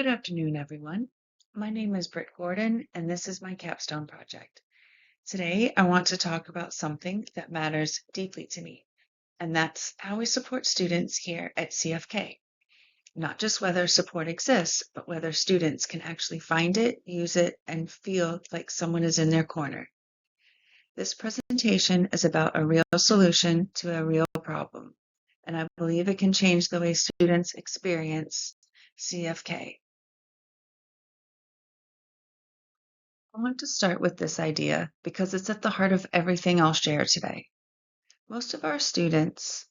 Good afternoon, everyone. My name is Britt Gordon, and this is my capstone project. Today, I want to talk about something that matters deeply to me, and that's how we support students here at CFK. Not just whether support exists, but whether students can actually find it, use it, and feel like someone is in their corner. This presentation is about a real solution to a real problem, and I believe it can change the way students experience CFK. I want to start with this idea because it's at the heart of everything I'll share today. Most of our students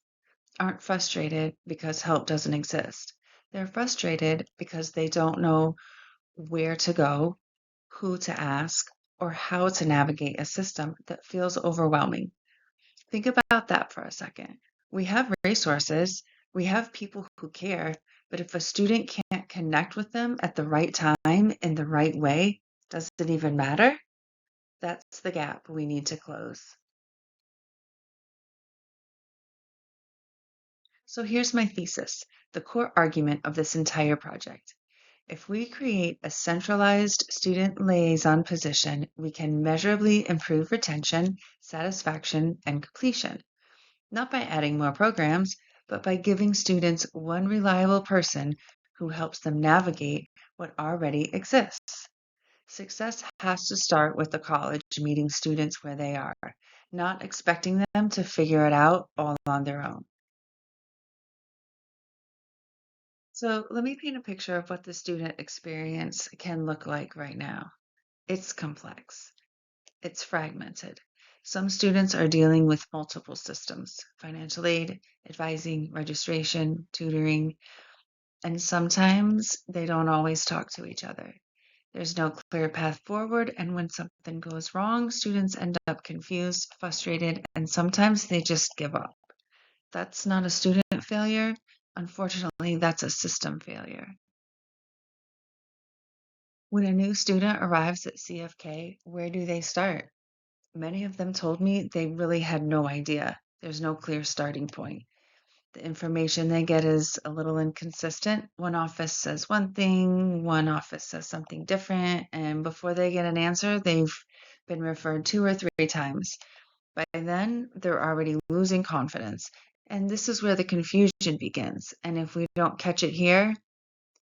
aren't frustrated because help doesn't exist. They're frustrated because they don't know where to go, who to ask, or how to navigate a system that feels overwhelming. Think about that for a second. We have resources, we have people who care, but if a student can't connect with them at the right time in the right way, does it even matter? That's the gap we need to close. So here's my thesis, the core argument of this entire project. If we create a centralized student liaison position, we can measurably improve retention, satisfaction, and completion, not by adding more programs, but by giving students one reliable person who helps them navigate what already exists. Success has to start with the college meeting students where they are, not expecting them to figure it out all on their own. So let me paint a picture of what the student experience can look like right now. It's complex. It's fragmented. Some students are dealing with multiple systems, financial aid, advising, registration, tutoring, and sometimes they don't always talk to each other. There's no clear path forward, and when something goes wrong, students end up confused, frustrated, and sometimes they just give up. That's not a student failure. Unfortunately, that's a system failure. When a new student arrives at CFK, where do they start? Many of them told me they really had no idea. There's no clear starting point. The information they get is a little inconsistent. One office says one thing, one office says something different, and before they get an answer, they've been referred 2 or 3 times. By then, they're already losing confidence. And this is where the confusion begins. And if we don't catch it here,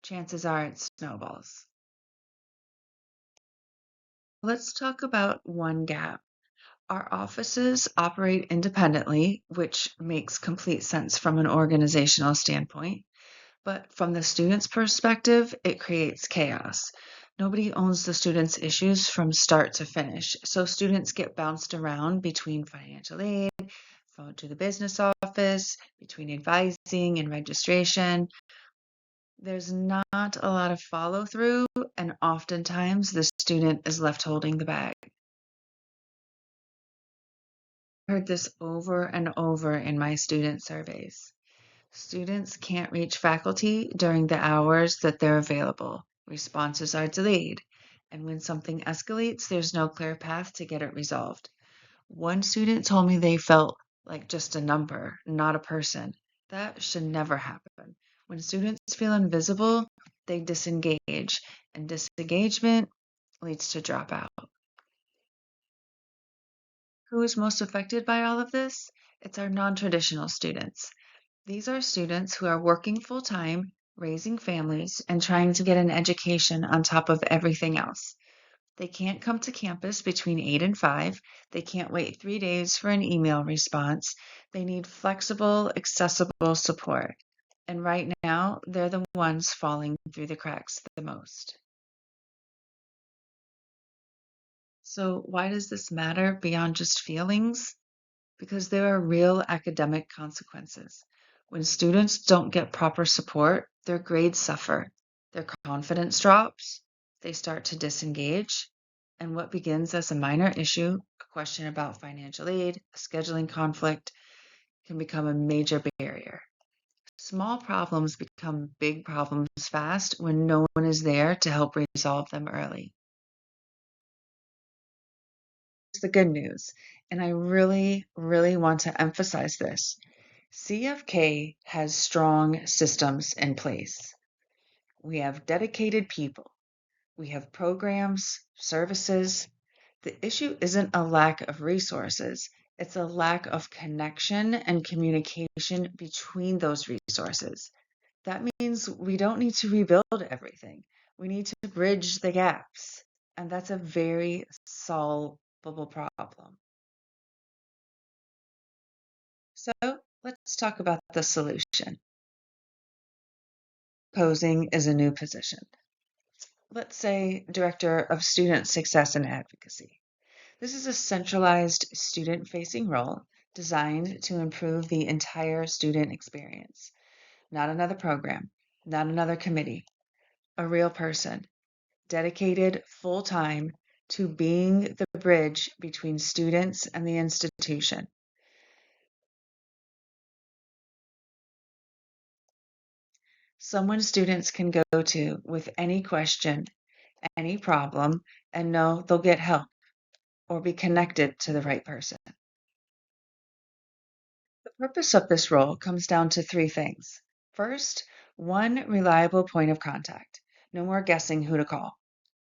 chances are it snowballs. Let's talk about one gap. Our offices operate independently, which makes complete sense from an organizational standpoint. But from the student's perspective, it creates chaos. Nobody owns the student's issues from start to finish. So students get bounced around between financial aid, phone to the business office, between advising and registration. There's not a lot of follow through, and oftentimes the student is left holding the bag. I heard this over and over in my student surveys. Students can't reach faculty during the hours that they're available. Responses are delayed. And when something escalates, there's no clear path to get it resolved. One student told me they felt like just a number, not a person. That should never happen. When students feel invisible, they disengage, and disengagement leads to dropout. Who is most affected by all of this? It's our non traditional students. These are students who are working full time, raising families, and trying to get an education on top of everything else. They can't come to campus between 8 and 5. They can't wait 3 days for an email response. They need flexible, accessible support. And right now, they're the ones falling through the cracks the most. So, why does this matter beyond just feelings? Because there are real academic consequences. When students don't get proper support, their grades suffer, their confidence drops, they start to disengage, and what begins as a minor issue, a question about financial aid, a scheduling conflict, can become a major barrier. Small problems become big problems fast when no one is there to help resolve them early. It's the good news, and I really, really want to emphasize this. CFK has strong systems in place. We have dedicated people. We have programs, services. The issue isn't a lack of resources, it's a lack of connection and communication between those resources. That means we don't need to rebuild everything. We need to bridge the gaps. And that's a very solvable problem. So let's talk about the solution. Posing is a new position. Let's say Director of Student Success and Advocacy. This is a centralized student facing role designed to improve the entire student experience. Not another program, not another committee, a real person dedicated full time to being the bridge between students and the institution. Someone students can go to with any question, any problem, and know they'll get help or be connected to the right person. The purpose of this role comes down to three things. First, one reliable point of contact. No more guessing who to call.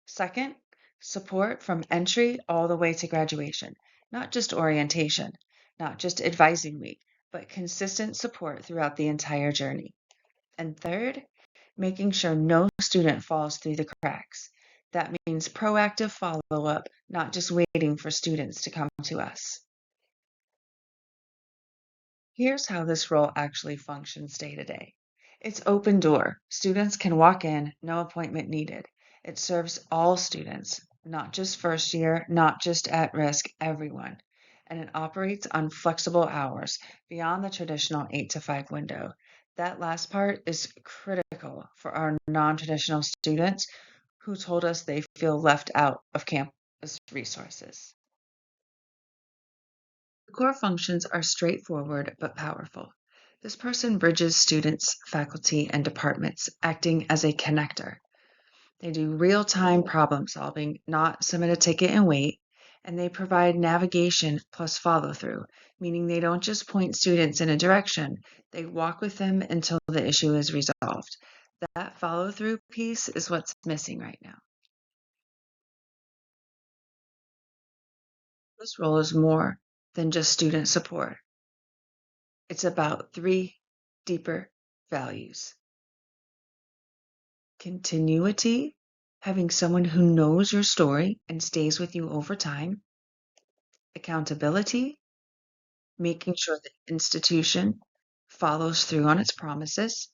Second, support from entry all the way to graduation, not just orientation, not just advising week, but consistent support throughout the entire journey. And third, making sure no student falls through the cracks. That means proactive follow up, not just waiting for students to come to us. Here's how this role actually functions day to day. It's open door. Students can walk in, no appointment needed. It serves all students, not just first year, not just at risk, everyone. And it operates on flexible hours beyond the traditional 8 to 5 window. That last part is critical for our non traditional students who told us they feel left out of campus resources. The core functions are straightforward but powerful. This person bridges students, faculty, and departments, acting as a connector. They do real time problem solving, not submit a ticket and wait, and they provide navigation plus follow through, meaning they don't just point students in a direction, they walk with them until the issue is resolved. That follow through piece is what's missing right now. This role is more than just student support. It's about three deeper values: continuity, having someone who knows your story and stays with you over time; accountability, making sure the institution follows through on its promises;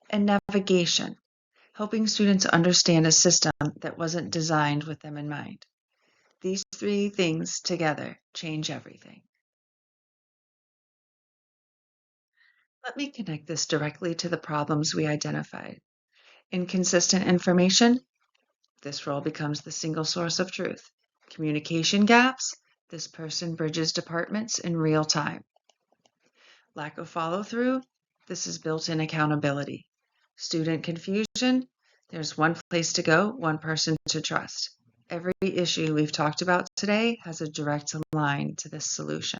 and navigation, helping students understand a system that wasn't designed with them in mind. These three things together change everything. Let me connect this directly to the problems we identified. Inconsistent information. This role becomes the single source of truth. Communication gaps. This person bridges departments in real time. Lack of follow through. This is built in accountability. Student confusion. There's one place to go, one person to trust. Every issue we've talked about today has a direct line to this solution.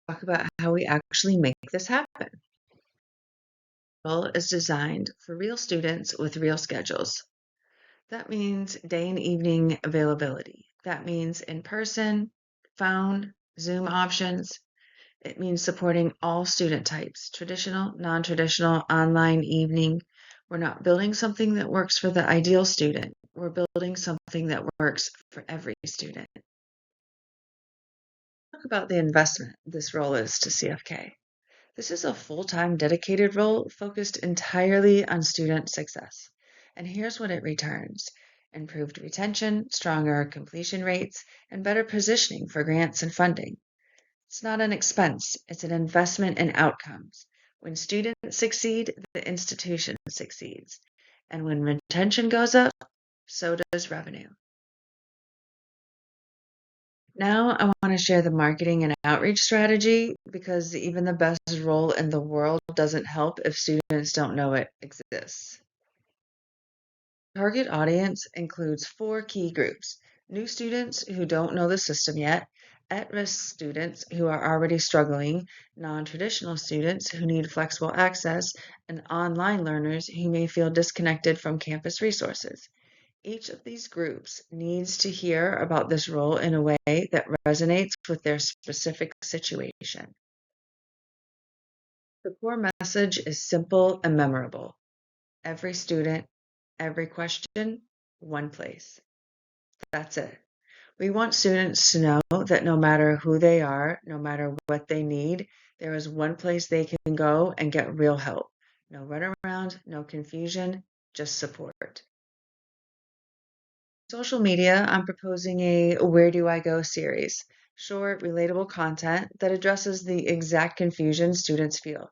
Talk about how we actually make this happen. Role is designed for real students with real schedules. That means day and evening availability. That means in person, phone, Zoom options. It means supporting all student types, traditional, non traditional, online, evening. We're not building something that works for the ideal student. We're building something that works for every student. Talk about the investment this role is to CFK. This is a full-time dedicated role focused entirely on student success. And here's what it returns: improved retention, stronger completion rates, and better positioning for grants and funding. It's not an expense, it's an investment in outcomes. When students succeed, the institution succeeds. And when retention goes up, so does revenue. Now I want to share the marketing and outreach strategy, because even the best role in the world doesn't help if students don't know it exists. Target audience includes four key groups: new students who don't know the system yet, At-risk students who are already struggling, non-traditional students who need flexible access, and online learners who may feel disconnected from campus resources. Each of these groups needs to hear about this role in a way that resonates with their specific situation. The core message is simple and memorable. Every student, every question, one place. That's it. We want students to know that no matter who they are, no matter what they need, there is one place they can go and get real help. No runaround, no confusion, just support. Social media, I'm proposing a Where Do I Go series, short, relatable content that addresses the exact confusion students feel.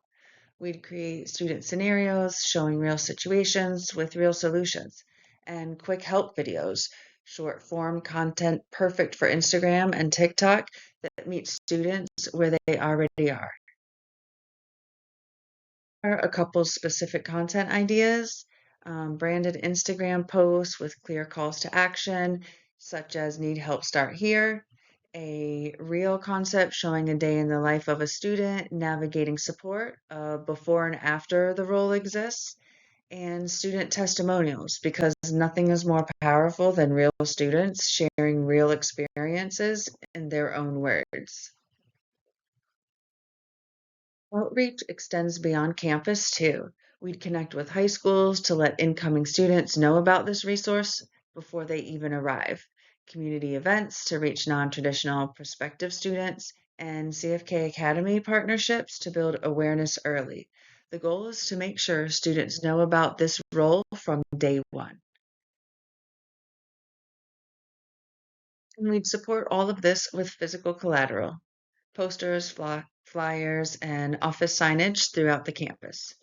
We'd create student scenarios showing real situations with real solutions, and quick help videos, short form content perfect for Instagram and TikTok that meets students where they already are. Are a couple specific content ideas, branded Instagram posts with clear calls to action, such as need help, start here. A real concept showing a day in the life of a student navigating support before and after the role exists, and student testimonials because nothing is more powerful than real students sharing real experiences in their own words. Outreach extends beyond campus too. We'd connect with high schools to let incoming students know about this resource before they even arrive, community events to reach non-traditional prospective students, and CFK Academy partnerships to build awareness early. The goal is to make sure students know about this role from day one. And we'd support all of this with physical collateral, posters, flyers, and office signage throughout the campus.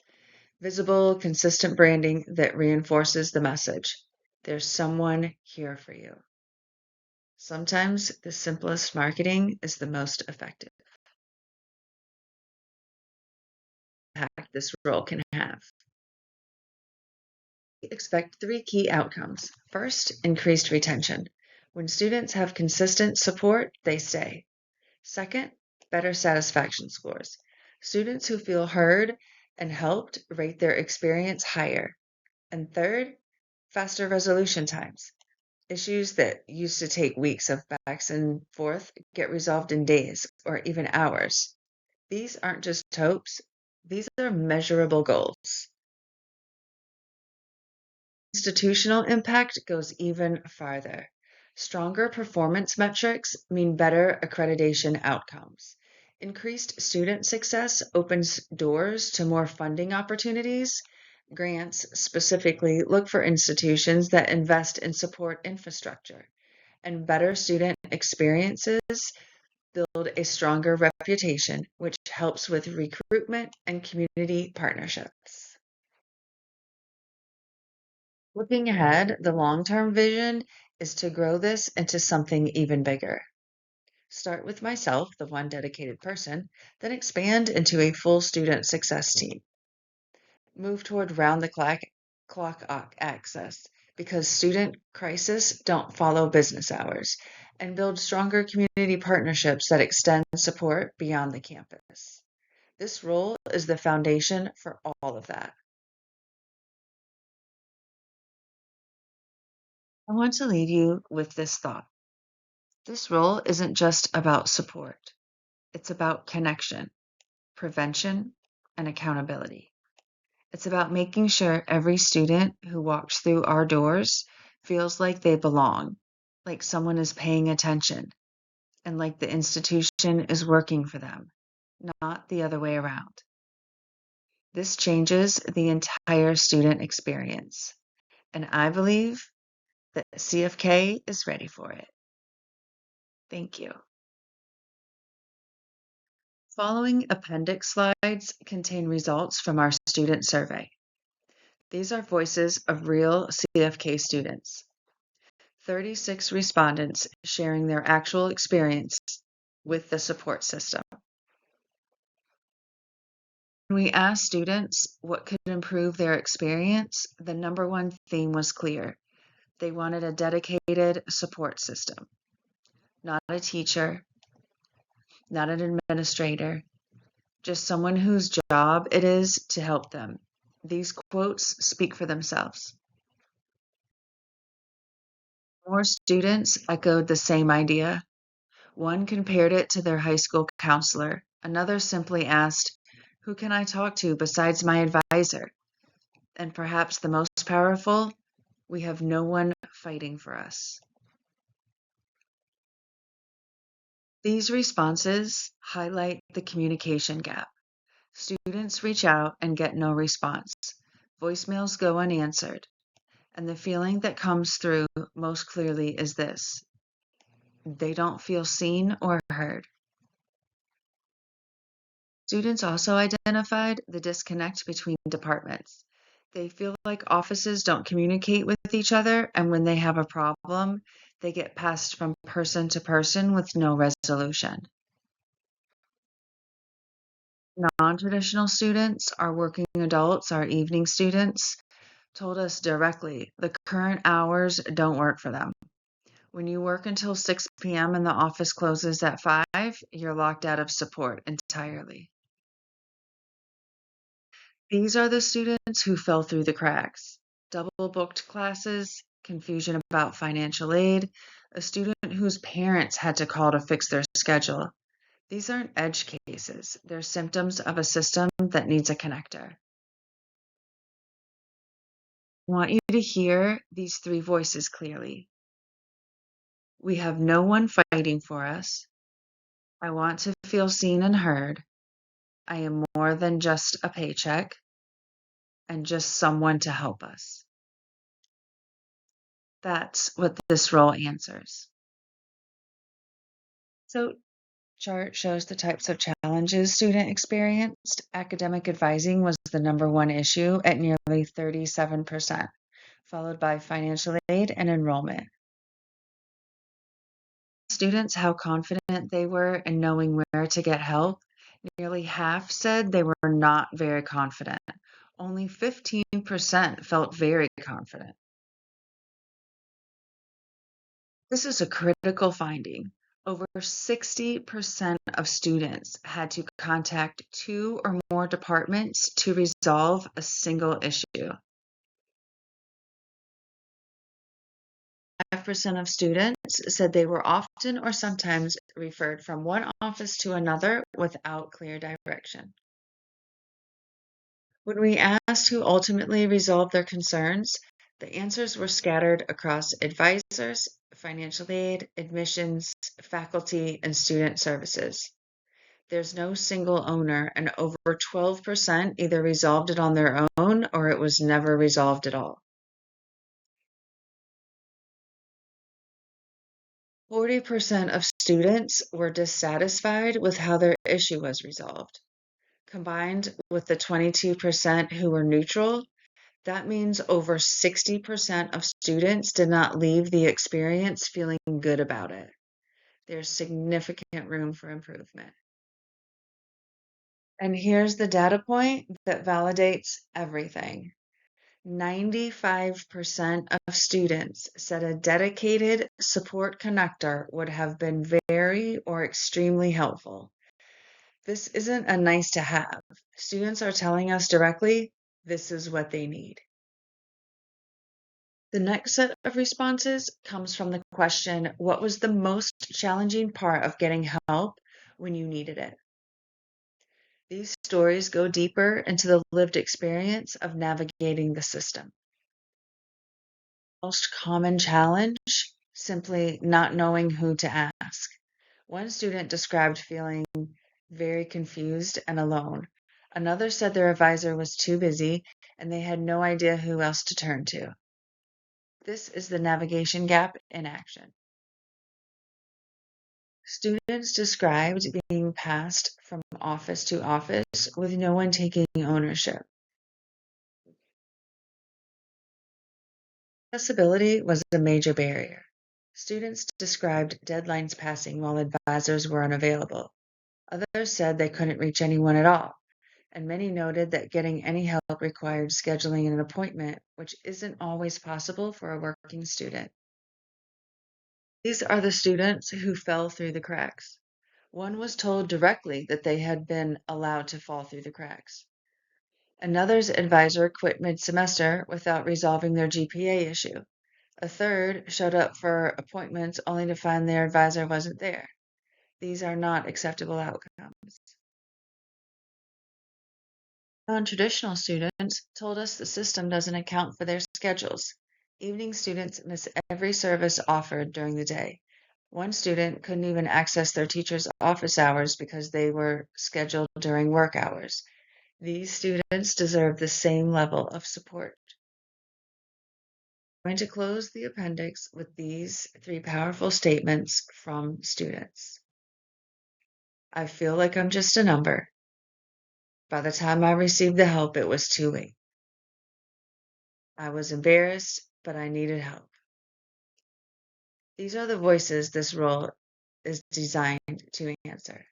Visible, consistent branding that reinforces the message. There's someone here for you. Sometimes the simplest marketing is the most effective. Impact this role can have. We expect three key outcomes. First, increased retention. When students have consistent support, they stay. Second, better satisfaction scores. Students who feel heard and helped rate their experience higher. And third, faster resolution times. Issues that used to take weeks of backs and forth get resolved in days or even hours. These aren't just hopes, these are measurable goals. Institutional impact goes even farther. Stronger performance metrics mean better accreditation outcomes. Increased student success opens doors to more funding opportunities. Grants specifically look for institutions that invest in support infrastructure, and better student experiences build a stronger reputation, which helps with recruitment and community partnerships. Looking ahead, the long-term vision is to grow this into something even bigger. Start with myself, the one dedicated person, then expand into a full student success team. Move toward round-the-clock access because student crisis don't follow business hours, and build stronger community partnerships that extend support beyond the campus. This role is the foundation for all of that. I want to leave you with this thought. This role isn't just about support, it's about connection, prevention, and accountability. It's about making sure every student who walks through our doors feels like they belong, like someone is paying attention, and like the institution is working for them, not the other way around. This changes the entire student experience, and I believe that CFK is ready for it. Thank you. Following appendix slides contain results from our student survey. These are voices of real CFK students. 36 respondents sharing their actual experience with the support system. When we asked students what could improve their experience, the number one theme was clear. They wanted a dedicated support system, not a teacher, not an administrator, just someone whose job it is to help them. These quotes speak for themselves. More students echoed the same idea. One compared it to their high school counselor. Another simply asked, "Who can I talk to besides my advisor?" And perhaps the most powerful, "We have no one fighting for us." These responses highlight the communication gap. Students reach out and get no response. Voicemails go unanswered. And the feeling that comes through most clearly is this: they don't feel seen or heard. Students also identified the disconnect between departments. They feel like offices don't communicate with each other, and when they have a problem, they get passed from person to person with no resolution. Non-traditional students, our working adults, our evening students, told us directly the current hours don't work for them. When you work until 6 p.m. and the office closes at 5, you're locked out of support entirely. These are the students who fell through the cracks. Double booked classes, confusion about financial aid, a student whose parents had to call to fix their schedule. These aren't edge cases, they're symptoms of a system that needs a connector. I want you to hear these three voices clearly. We have no one fighting for us. I want to feel seen and heard. I am more than just a paycheck and just someone to help us. That's what this role answers. So, chart shows the types of challenges student experienced. Academic advising was the number one issue at nearly 37%, followed by financial aid and enrollment. Students how confident they were in knowing where to get help. Nearly half said they were not very confident. Only 15% felt very confident. This is a critical finding. Over 60% of students had to contact two or more departments to resolve a single issue. 5% of students said they were often or sometimes referred from one office to another without clear direction. When we asked who ultimately resolved their concerns, the answers were scattered across advisors, financial aid, admissions, faculty, and student services. There's no single owner, and over 12% either resolved it on their own or it was never resolved at all. 40% of students were dissatisfied with how their issue was resolved. Combined with the 22% who were neutral, that means over 60% of students did not leave the experience feeling good about it. There's significant room for improvement. And here's the data point that validates everything. 95% of students said a dedicated support connector would have been very or extremely helpful. This isn't a nice to have. Students are telling us directly this is what they need. The next set of responses comes from the question, what was the most challenging part of getting help when you needed it? These stories go deeper into the lived experience of navigating the system. Most common challenge, simply not knowing who to ask. One student described feeling very confused and alone. Another said their advisor was too busy and they had no idea who else to turn to. This is the navigation gap in action. Students described being passed from office to office with no one taking ownership. Accessibility was a major barrier. Students described deadlines passing while advisors were unavailable. Others said they couldn't reach anyone at all, and many noted that getting any help required scheduling an appointment, which isn't always possible for a working student. These are the students who fell through the cracks. One was told directly that they had been allowed to fall through the cracks. Another's advisor quit mid-semester without resolving their GPA issue. A third showed up for appointments only to find their advisor wasn't there. These are not acceptable outcomes. Non-traditional students told us the system doesn't account for their schedules. Evening students miss every service offered during the day. One student couldn't even access their teacher's office hours because they were scheduled during work hours. These students deserve the same level of support. I'm going to close the appendix with these three powerful statements from students. I feel like I'm just a number. By the time I received the help, it was too late. I was embarrassed, but I needed help. These are the voices this role is designed to answer.